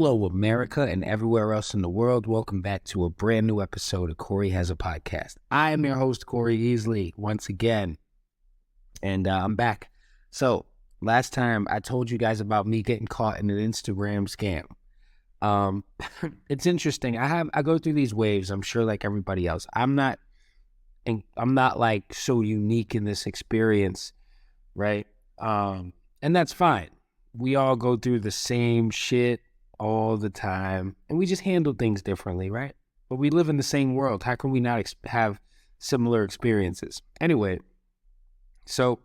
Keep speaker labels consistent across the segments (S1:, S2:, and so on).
S1: Hello, America, and everywhere else in the world. Welcome back to a brand new episode of Corey Has a Podcast. I am your host, Corey Easley, once again, and I'm back. So, last time I told you guys about me getting caught in an Instagram scam. It's interesting. I go through these waves. I'm sure, like everybody else. I'm not like so unique in this experience, right? And that's fine. We all go through the same shit all the time, and we just handle things differently, right? But we live in the same world. How can we not have similar experiences? Anyway, so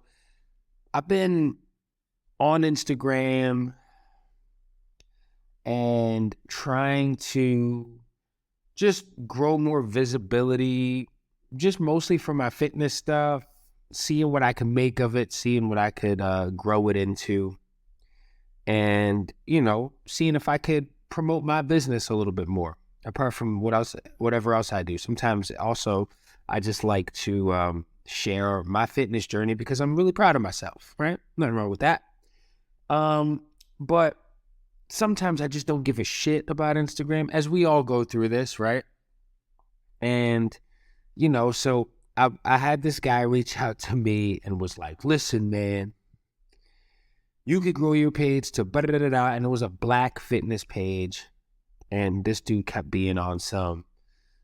S1: I've been on Instagram and trying to just grow more visibility, just mostly for my fitness stuff, seeing what I can make of it, seeing what I could grow it into. And, seeing if I could promote my business a little bit more, apart from whatever else I do. Sometimes also, I just like to share my fitness journey because I'm really proud of myself, right? Nothing wrong with that. But sometimes I just don't give a shit about Instagram, as we all go through this, right? And, so I had this guy reach out to me and was like, listen, man, you could grow your page to da-da-da-da, and it was a black fitness page, and this dude kept being on some,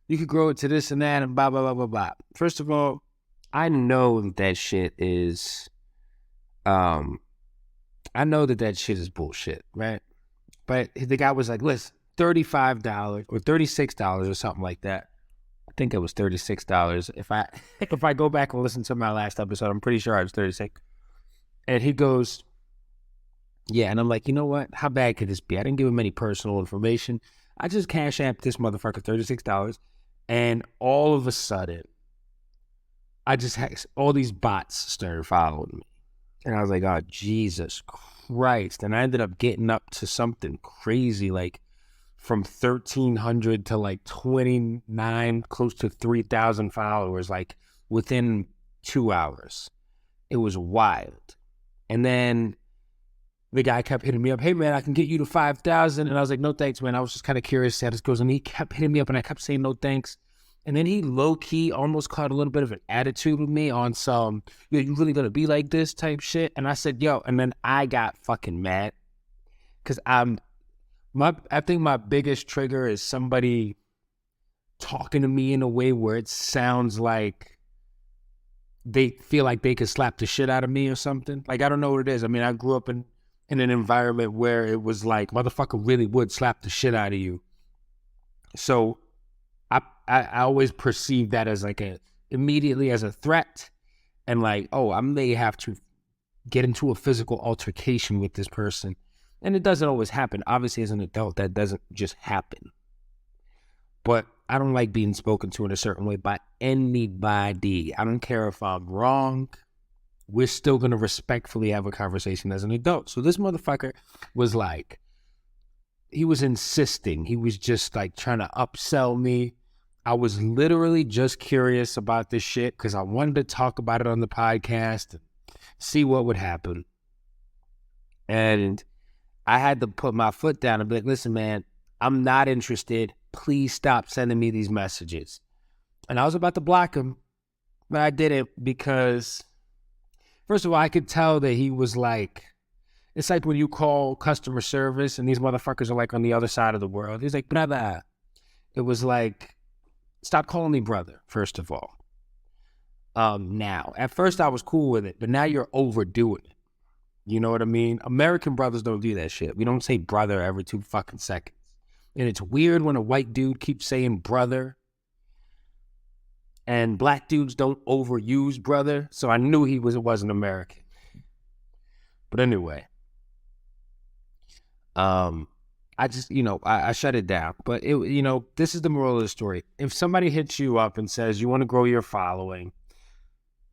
S1: you could grow it to this and that, and blah, blah, blah, blah, blah. First of all, I know that shit is, I know that shit is bullshit, right? But the guy was like, listen, $35 or $36 or something like that. I think it was $36. If I go back and listen to my last episode, I'm pretty sure I was 36. And he goes, yeah, and I'm like, you know what? How bad could this be? I didn't give him any personal information. I just cash apped this motherfucker $36, and all of a sudden, I just had all these bots started following me. And I was like, oh, Jesus Christ. And I ended up getting up to something crazy, like from 1,300 to like 29, close to 3,000 followers, like within 2 hours. It was wild. And then the guy kept hitting me up. Hey, man, I can get you to 5,000. And I was like, no, thanks, man. I was just kind of curious how this goes. And he kept hitting me up, and I kept saying no, thanks. And then he low-key almost caught a little bit of an attitude with me on some, yo, you really going to be like this type shit? And I said, yo. And then I got fucking mad because I think my biggest trigger is somebody talking to me in a way where it sounds like they feel like they could slap the shit out of me or something. Like, I don't know what it is. I mean, I grew up in an environment where it was like, motherfucker really would slap the shit out of you. So I always perceive that as like immediately as a threat, and like, oh, I may have to get into a physical altercation with this person. And it doesn't always happen. Obviously, as an adult, that doesn't just happen. But I don't like being spoken to in a certain way by anybody. I don't care if I'm wrong. We're still going to respectfully have a conversation as an adult. So this motherfucker was like, he was insisting. He was just like trying to upsell me. I was literally just curious about this shit because I wanted to talk about it on the podcast and see what would happen. And I had to put my foot down and be like, listen, man, I'm not interested. Please stop sending me these messages. And I was about to block him, but I didn't because, first of all, I could tell that he was like, it's like when you call customer service and these motherfuckers are like on the other side of the world. He's like, brother. It was like, stop calling me brother, first of all. Now, at first I was cool with it, but now you're overdoing it. You know what I mean? American brothers don't do that shit. We don't say brother every 2 fucking seconds. And it's weird when a white dude keeps saying brother. And black dudes don't overuse brother. So I knew it wasn't American. But anyway. I just, I shut it down. But, this is the moral of the story. If somebody hits you up and says you want to grow your following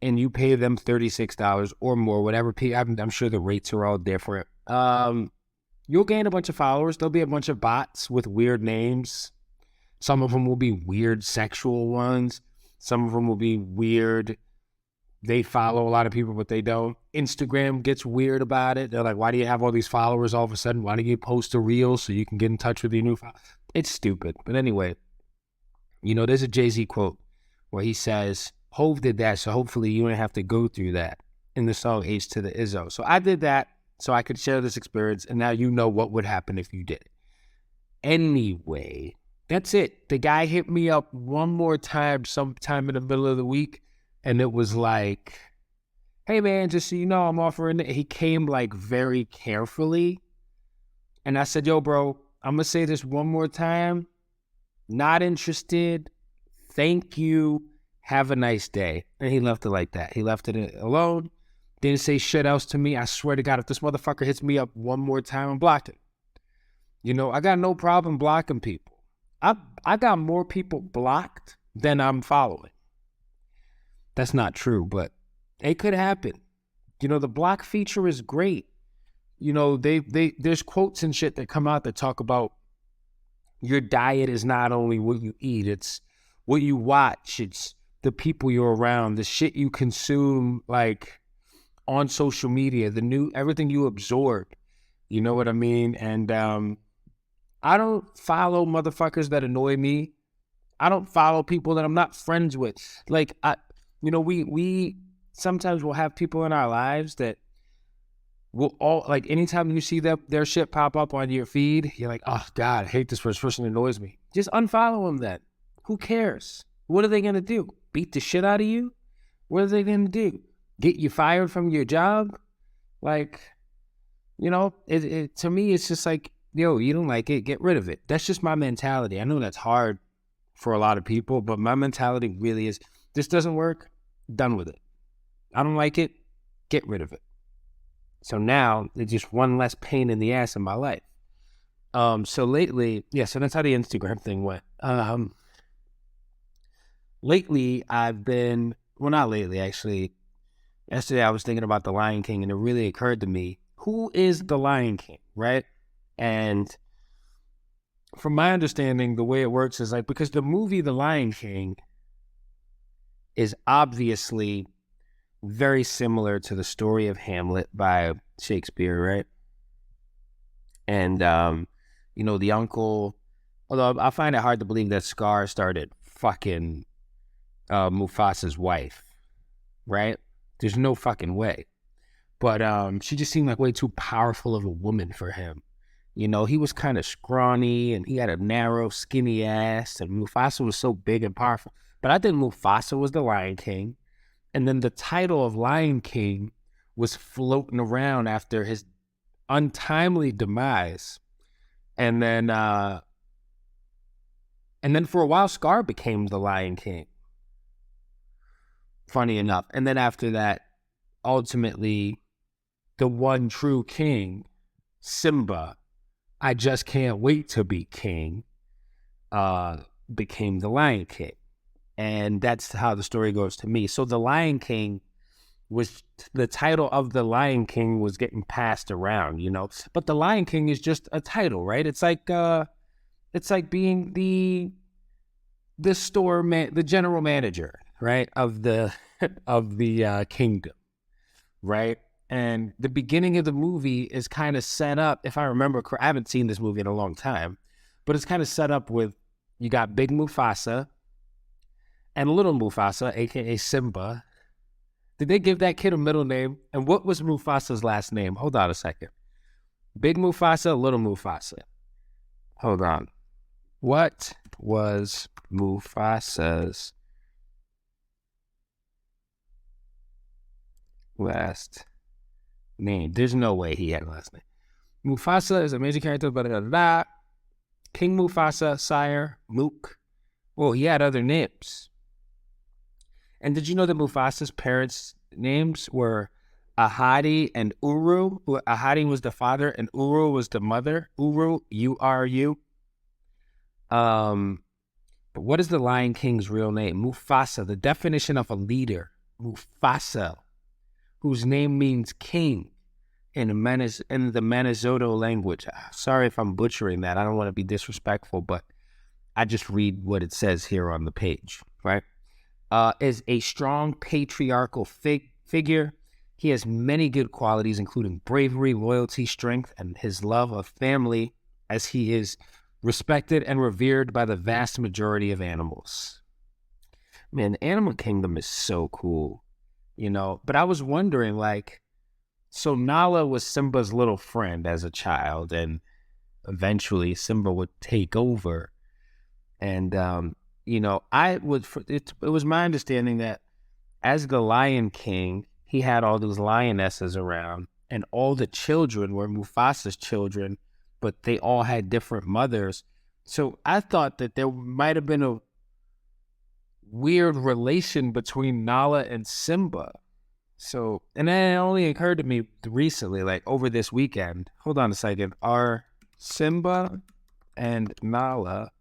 S1: and you pay them $36 or more, whatever, I'm sure the rates are all different, you'll gain a bunch of followers. There'll be a bunch of bots with weird names. Some of them will be weird sexual ones. Some of them will be weird they follow a lot of people, but they don't. Instagram gets weird about it. They're like, why do you have all these followers all of a sudden? Why don't you post a reel so you can get in touch with your new followers? It's stupid. But anyway, there's a Jay-Z quote where he says, Hov did that, so hopefully you don't have to go through that in the song H to the Izzo. So I did that so I could share this experience, and now you know what would happen if you did it. Anyway, that's it. The guy hit me up one more time sometime in the middle of the week, and it was like, hey, man, just so you know, I'm offering it. He came like very carefully, and I said, yo, bro, I'm going to say this one more time. Not interested. Thank you. Have a nice day. And he left it like that. He left it alone. Didn't say shit else to me. I swear to God, if this motherfucker hits me up one more time, I'm blocked it. I got no problem blocking people. I got more people blocked than I'm following. That's not true, but it could happen. The block feature is great. There's quotes and shit that come out that talk about your diet is not only what you eat, it's what you watch, it's the people you're around, the shit you consume, like on social media, everything you absorb. You know what I mean? And I don't follow motherfuckers that annoy me. I don't follow people that I'm not friends with. Like, we sometimes will have people in our lives that will all, like, anytime you see their shit pop up on your feed, you're like, oh, God, I hate this person annoys me. Just unfollow them then. Who cares? What are they going to do? Beat the shit out of you? What are they going to do? Get you fired from your job? Like, to me, it's just like, yo, you don't like it, get rid of it. That's just my mentality. I know that's hard for a lot of people, but my mentality really is, this doesn't work, done with it. I don't like it, get rid of it. So now, it's just one less pain in the ass in my life. So lately, so that's how the Instagram thing went. Lately, not lately, actually. Yesterday, I was thinking about The Lion King, and it really occurred to me, who is The Lion King, right? And from my understanding, the way it works is like, because the movie The Lion King is obviously very similar to the story of Hamlet by Shakespeare, right? And, the uncle, although I find it hard to believe that Scar started fucking Mufasa's wife, right? There's no fucking way. But she just seemed like way too powerful of a woman for him. He was kind of scrawny and he had a narrow, skinny ass, and Mufasa was so big and powerful. But I think Mufasa was the Lion King. And then the title of Lion King was floating around after his untimely demise. And then for a while, Scar became the Lion King. Funny enough. And then after that, ultimately, the one true king, Simba, I just can't wait to be king, became the Lion King. And that's how the story goes to me. So the Lion King was, the title of the Lion King was getting passed around, But the Lion King is just a title, right? It's like being the store man, the general manager, right, of the kingdom, right? And the beginning of the movie is kind of set up, if I remember correctly, I haven't seen this movie in a long time, but it's kind of set up with, you got Big Mufasa and Little Mufasa, a.k.a. Simba. Did they give that kid a middle name? And what was Mufasa's last name? Hold on a second. Big Mufasa, Little Mufasa. Hold on. What was Mufasa's last name? There's no way he had a last name. Mufasa is a major character, but King Mufasa, sire, Mook. Well, he had other names. And did you know that Mufasa's parents' names were Ahadi and Uru? Ahadi was the father and Uru was the mother. Uru, U-R-U. But what is the Lion King's real name? Mufasa, the definition of a leader. Mufasa, whose name means king in the Manizoto language. Sorry if I'm butchering that. I don't want to be disrespectful, but I just read what it says here on the page, right? is a strong patriarchal figure. He has many good qualities, including bravery, loyalty, strength, and his love of family, as he is respected and revered by the vast majority of animals. Man, the animal kingdom is so cool, But I was wondering, so Nala was Simba's little friend as a child, and eventually Simba would take over. And, it was my understanding that as the Lion King, he had all those lionesses around, and all the children were Mufasa's children, but they all had different mothers. So I thought that there might have been a weird relation between Nala and Simba. So, and then it only occurred to me recently, over this weekend. Hold on a second. Are Simba and Nala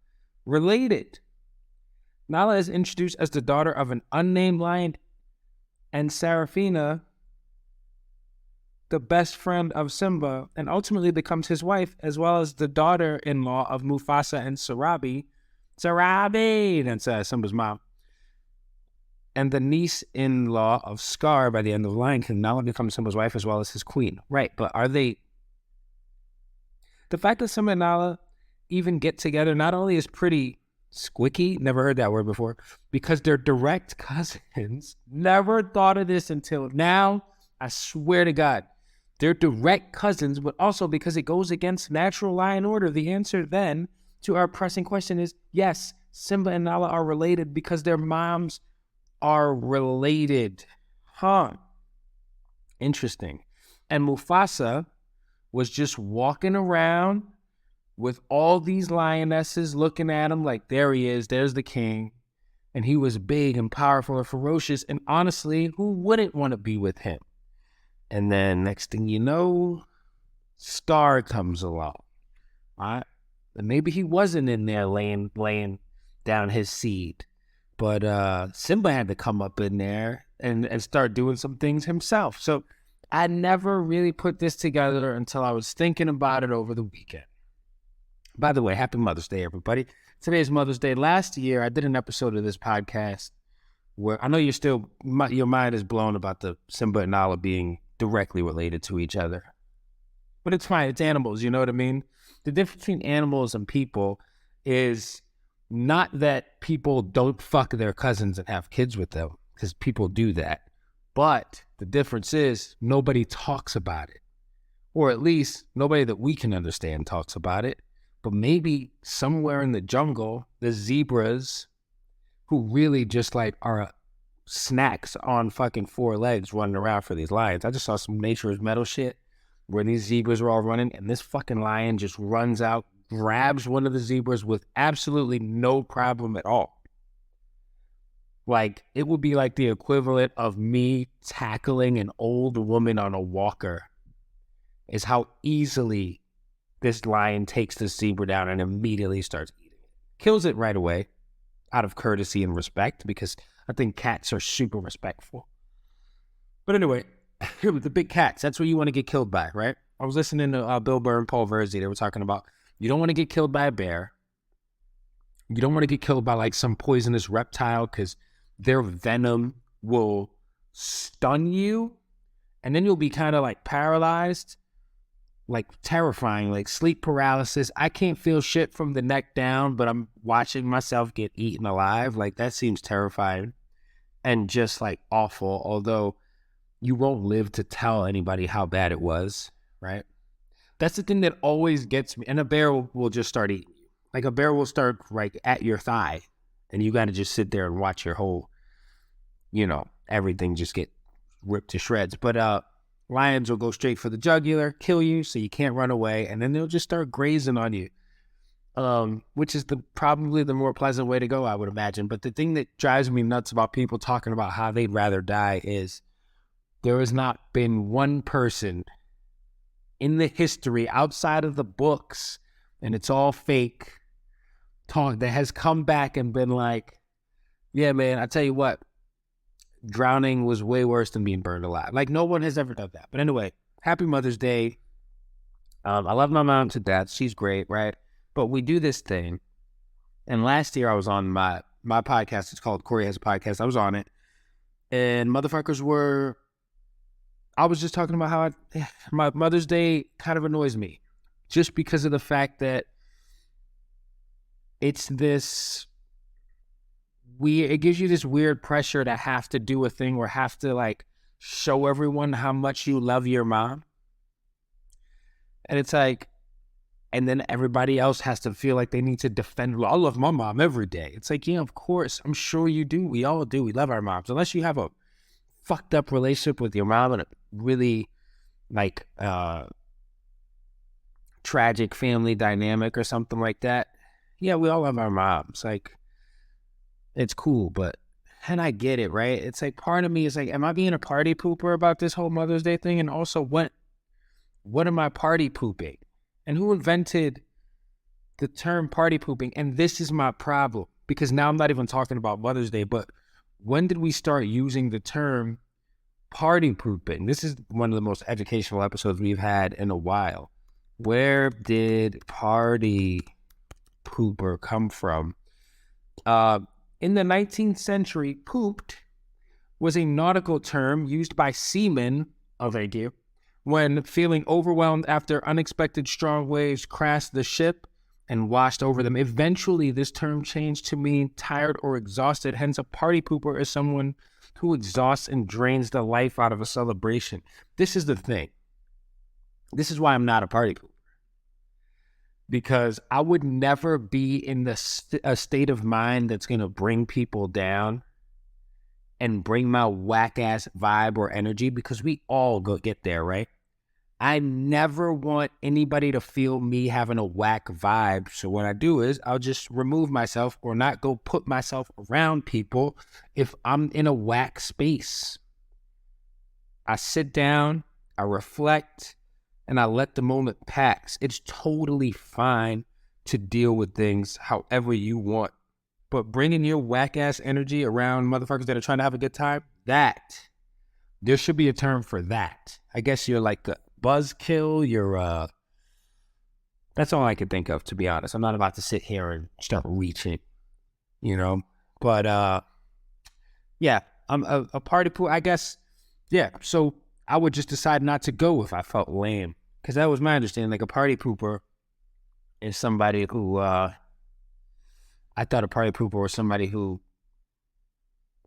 S1: related? Nala is introduced as the daughter of an unnamed lion, and Sarafina, the best friend of Simba, and ultimately becomes his wife, as well as the daughter-in-law of Mufasa and Sarabi. Sarabi! That's Simba's mom. And the niece-in-law of Scar by the end of Lion King. Nala becomes Simba's wife as well as his queen. Right, but are they... The fact that Simba and Nala even get together not only is pretty squicky, never heard that word before, because they're direct cousins. Never thought of this until now. I swear to God. They're direct cousins, but also because it goes against natural lion order. The answer then to our pressing question is yes, Simba and Nala are related because their moms are related. Interesting. And Mufasa was just walking around with all these lionesses looking at him like, there he is, there's the king. And he was big and powerful and ferocious. And honestly, who wouldn't want to be with him? And then next thing you know, Scar comes along. All right? And maybe he wasn't in there laying down his seed. But Simba had to come up in there and start doing some things himself. So I never really put this together until I was thinking about it over the weekend. By the way, happy Mother's Day, everybody. Today is Mother's Day. Last year, I did an episode of this podcast where I know your mind is blown about the Simba and Nala being directly related to each other. But it's fine. It's animals, you know what I mean? The difference between animals and people is not that people don't fuck their cousins and have kids with them, because people do that. But the difference is nobody talks about it. Or at least nobody that we can understand talks about it. But maybe somewhere in the jungle, the zebras, who really just are snacks on fucking 4 legs running around for these lions. I just saw some Nature's Metal shit where these zebras were all running, and this fucking lion just runs out, grabs one of the zebras with absolutely no problem at all. It would be like the equivalent of me tackling an old woman on a walker, is how easily this lion takes the zebra down and immediately starts eating it. Kills it right away out of courtesy and respect, because I think cats are super respectful. But anyway, the big cats, that's what you want to get killed by, right? I was listening to Bill Burr and Paul Verzi. They were talking about you don't want to get killed by a bear. You don't want to get killed by some poisonous reptile, because their venom will stun you, and then you'll be kind of paralyzed. Terrifying, sleep paralysis. I can't feel shit from the neck down, but I'm watching myself get eaten alive. That seems terrifying and just awful, although you won't live to tell anybody how bad it was, right? That's the thing that always gets me. And a bear will just start eating you. A bear will start at your thigh, and you got to just sit there and watch your whole, everything just get ripped to shreds. But lions will go straight for the jugular, kill you, so you can't run away, and then they'll just start grazing on you, which is probably the more pleasant way to go, I would imagine. But the thing that drives me nuts about people talking about how they'd rather die is there has not been one person in the history outside of the books, and it's all fake talk, that has come back and been yeah, man, I tell you what, drowning was way worse than being burned alive. No one has ever done that. But anyway, happy Mother's Day. I love my mom to death. She's great, right? But we do this thing. And last year I was on my my podcast. It's called Corey Has a Podcast. I was on it. And motherfuckers were, I was just talking about how my Mother's Day kind of annoys me. Just because of the fact that it's this weird, it gives you this weird pressure to have to do a thing or have to like show everyone how much you love your mom. And it's like, and then everybody else has to feel like they need to defend, I love my mom every day. It's like, yeah, of course. I'm sure you do. We all do. We love our moms. Unless you have a fucked up relationship with your mom and a really like tragic family dynamic or something like that. Yeah, we all love our moms. Like, it's cool, but, and I get it, right? It's like part of me is like, am I being a party pooper about this whole Mother's Day thing? And also, what am I party pooping? And who invented the term party pooping? And this is my problem, because now I'm not even talking about Mother's Day, but when did we start using the term party pooping? This is one of the most educational episodes we've had in a while. Where did party pooper come from? In the 19th century, pooped was a nautical term used by seamen of a gear when feeling overwhelmed after unexpected strong waves crashed the ship and washed over them. Eventually, this term changed to mean tired or exhausted. Hence, a party pooper is someone who exhausts and drains the life out of a celebration. This is the thing. This is why I'm not a party pooper. Because I would never be in a state of mind that's going to bring people down and bring my whack-ass vibe or energy, because we all get there, right? I never want anybody to feel me having a whack vibe. So what I do is I'll just remove myself or not go put myself around people if I'm in a whack space. I sit down, I reflect, and I let the moment pass. It's totally fine to deal with things however you want. But bringing your whack-ass energy around motherfuckers that are trying to have a good time, there should be a term for that. I guess you're like a buzzkill. That's all I can think of, to be honest. I'm not about to sit here and start reaching, you know? But, yeah, I'm a party pooper, I guess. Yeah, so I would just decide not to go if I felt lame. Because that was my understanding. Like, a party pooper is somebody who, I thought a party pooper was somebody who,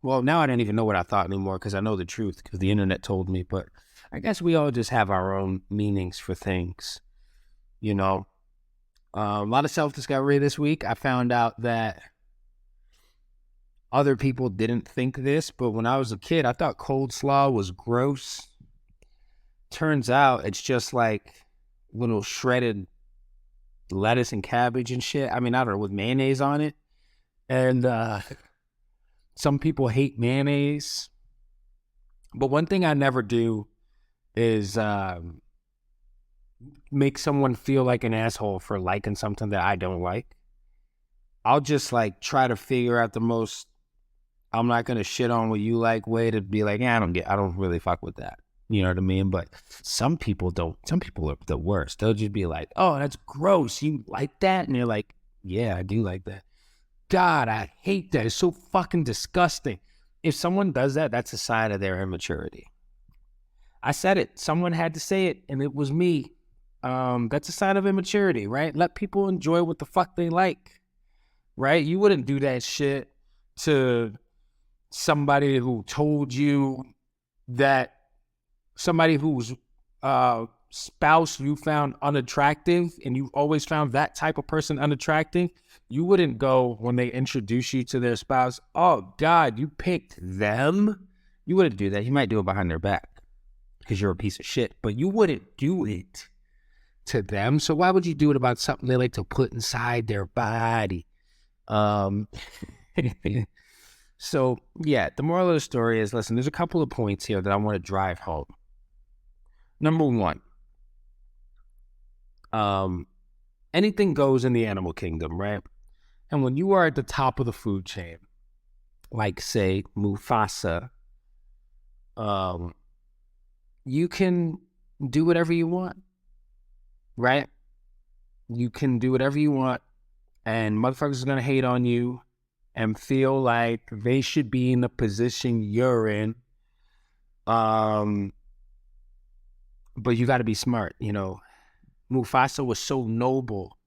S1: well, now I don't even know what I thought anymore because I know the truth because the internet told me. But I guess we all just have our own meanings for things, you know. A lot of self-discovery this week. I found out that other people didn't think this, but when I was a kid, I thought cold slaw was gross. Turns out it's just like little shredded lettuce and cabbage and shit. I mean, I don't know, with mayonnaise on it. And some people hate mayonnaise. But one thing I never do is make someone feel like an asshole for liking something that I don't like. I'll just like try to figure out the most, I'm not going to shit on what you like way to be like, I don't really fuck with that. You know what I mean? But some people don't. Some people are the worst. They'll just be like, oh, that's gross. You like that? And you're like, yeah, I do like that. God, I hate that. It's so fucking disgusting. If someone does that, that's a sign of their immaturity. I said it. Someone had to say it, and it was me. That's a sign of immaturity, right? Let people enjoy what the fuck they like, right? You wouldn't do that shit to somebody who told you that somebody whose spouse you found unattractive and you've always found that type of person unattractive, you wouldn't go when they introduce you to their spouse, oh, God, you picked them? You wouldn't do that. You might do it behind their back because you're a piece of shit, but you wouldn't do it to them. So why would you do it about something they like to put inside their body? So, yeah, the moral of the story is, listen, there's a couple of points here that I want to drive home. Number one, anything goes in the animal kingdom, right? And when you are at the top of the food chain, like, say, Mufasa, you can do whatever you want, right? You can do whatever you want, and motherfuckers are going to hate on you, and feel like they should be in the position you're in. But you got to be smart. Mufasa was so noble,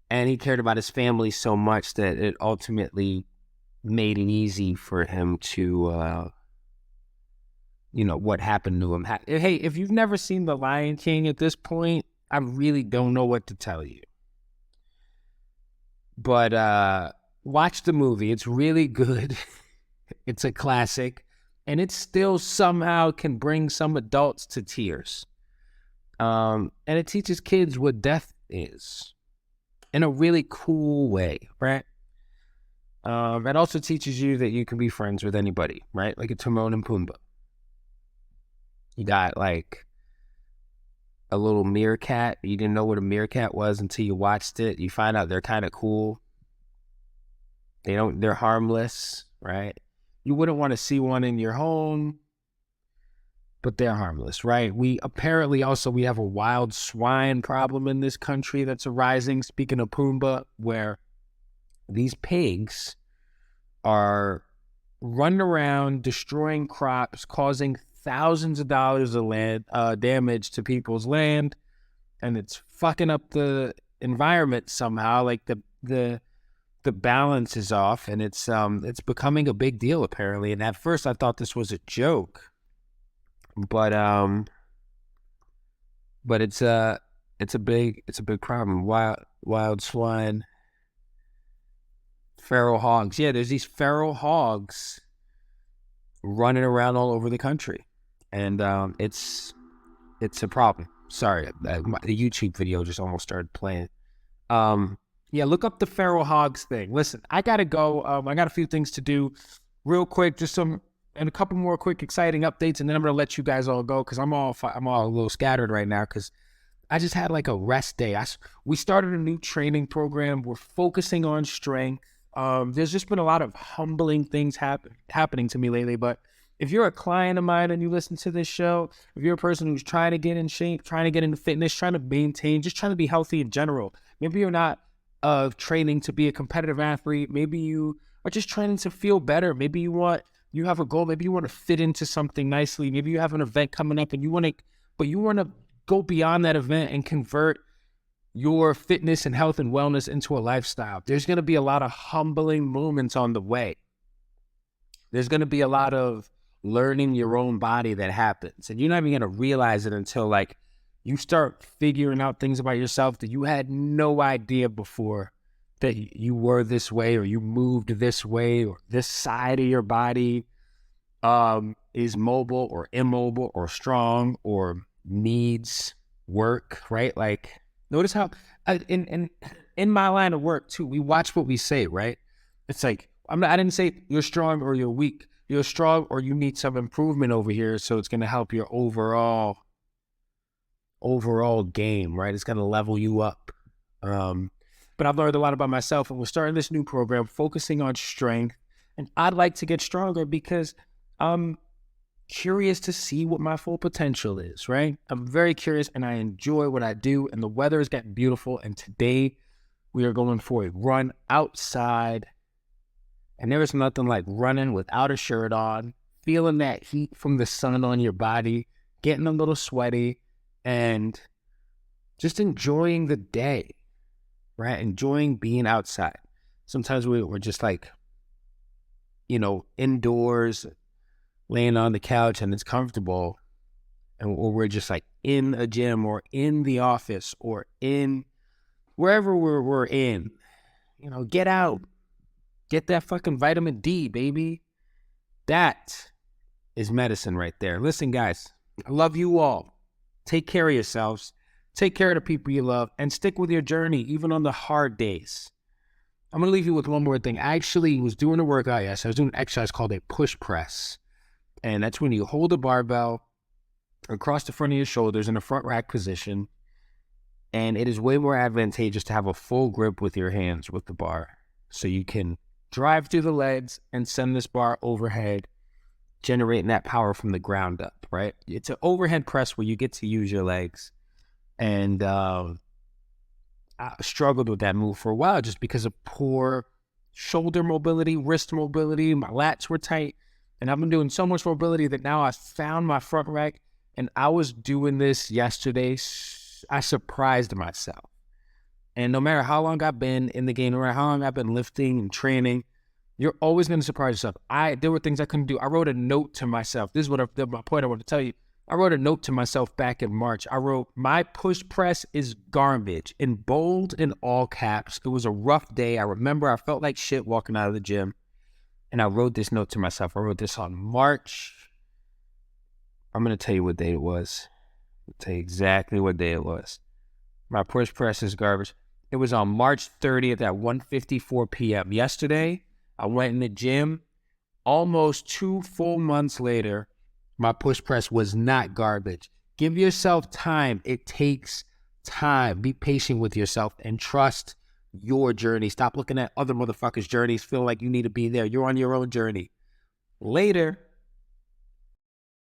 S1: and he cared about his family so much that it ultimately made it easy for him to, what happened to him. Hey, if you've never seen The Lion King at this point, I really don't know what to tell you. But watch the movie. It's really good. It's a classic. And it still somehow can bring some adults to tears. And it teaches kids what death is in a really cool way, right? It also teaches you that you can be friends with anybody, right? Like a Timon and Pumbaa. You got like a little meerkat. You didn't know what a meerkat was until you watched it. You find out they're kind of cool. They're harmless, right? You wouldn't want to see one in your home, but they're harmless, right? We have a wild swine problem in this country that's arising. Speaking of Pumbaa, where these pigs are running around destroying crops, causing thousands of dollars of land damage to people's land, and it's fucking up the environment somehow. Like the balance is off, and it's becoming a big deal apparently. And at first I thought this was a joke, but it's a big problem. Wild swine, feral hogs. Yeah, there's these feral hogs running around all over the country, and it's a problem. Sorry, the YouTube video just almost started playing. Yeah, look up the feral hogs thing. Listen, I gotta go. I got a few things to do real quick, and a couple more quick exciting updates, and then I'm gonna let you guys all go because I'm all a little scattered right now because I just had like a rest day. We started a new training program. We're focusing on strength. There's just been a lot of humbling things happening to me lately, but if you're a client of mine and you listen to this show, if you're a person who's trying to get in shape, trying to get into fitness, trying to maintain, just trying to be healthy in general, maybe you're not training to be a competitive athlete, maybe you are just training to feel better, maybe you have a goal, maybe you want to fit into something nicely, maybe you have an event coming up and you want to go beyond that event and convert your fitness and health and wellness into a lifestyle. There's going to be a lot of humbling moments on the way. There's going to be a lot of learning your own body that happens, and you're not even going to realize it until like you start figuring out things about yourself that you had no idea before that you were this way, or you moved this way, or this side of your body is mobile or immobile or strong or needs work, right? Like, notice how in my line of work too, we watch what we say, right? It's like, I didn't say you're strong or you're weak. You're strong or you need some improvement over here, so it's going to help your overall game, right? It's going to level you up. But I've learned a lot about myself, and we're starting this new program focusing on strength, and I'd like to get stronger because I'm curious to see what my full potential is, right? I'm very curious, and I enjoy what I do, and the weather is getting beautiful, and today we are going for a run outside, and there is nothing like running without a shirt on, feeling that heat from the sun on your body, getting a little sweaty, and just enjoying the day, right? Enjoying being outside. Sometimes we're just like, indoors, laying on the couch and it's comfortable, or we're just like in a gym or in the office or in wherever we're in. Get out. Get that fucking vitamin D, baby. That is medicine right there. Listen, guys, I love you all. Take care of yourselves. Take care of the people you love, and stick with your journey, even on the hard days. I'm going to leave you with one more thing. I actually was doing a workout yesterday. I was doing an exercise called a push press. And that's when you hold a barbell across the front of your shoulders in a front rack position. And it is way more advantageous to have a full grip with your hands with the bar. So you can drive through the legs and send this bar overhead, generating that power from the ground up, right? It's an overhead press where you get to use your legs. And I struggled with that move for a while just because of poor shoulder mobility, wrist mobility. My lats were tight. And I've been doing so much mobility that now I found my front rack. And I was doing this yesterday. I surprised myself. And no matter how long I've been in the game, no matter how long I've been lifting and training, you're always going to surprise yourself. There were things I couldn't do. I wrote a note to myself. This is my point I want to tell you. I wrote a note to myself back in March. I wrote, my push press is garbage, in bold and all caps. It was a rough day. I remember I felt like shit walking out of the gym. And I wrote this note to myself. I wrote this on March. I'm going to tell you what day it was. I'll tell you exactly what day it was. My push press is garbage. It was on March 30th at 1:54 p.m. Yesterday, I went in the gym. Almost 2 full months later, my push press was not garbage. Give yourself time. It takes time. Be patient with yourself and trust your journey. Stop looking at other motherfuckers' journeys. Feel like you need to be there. You're on your own journey. Later,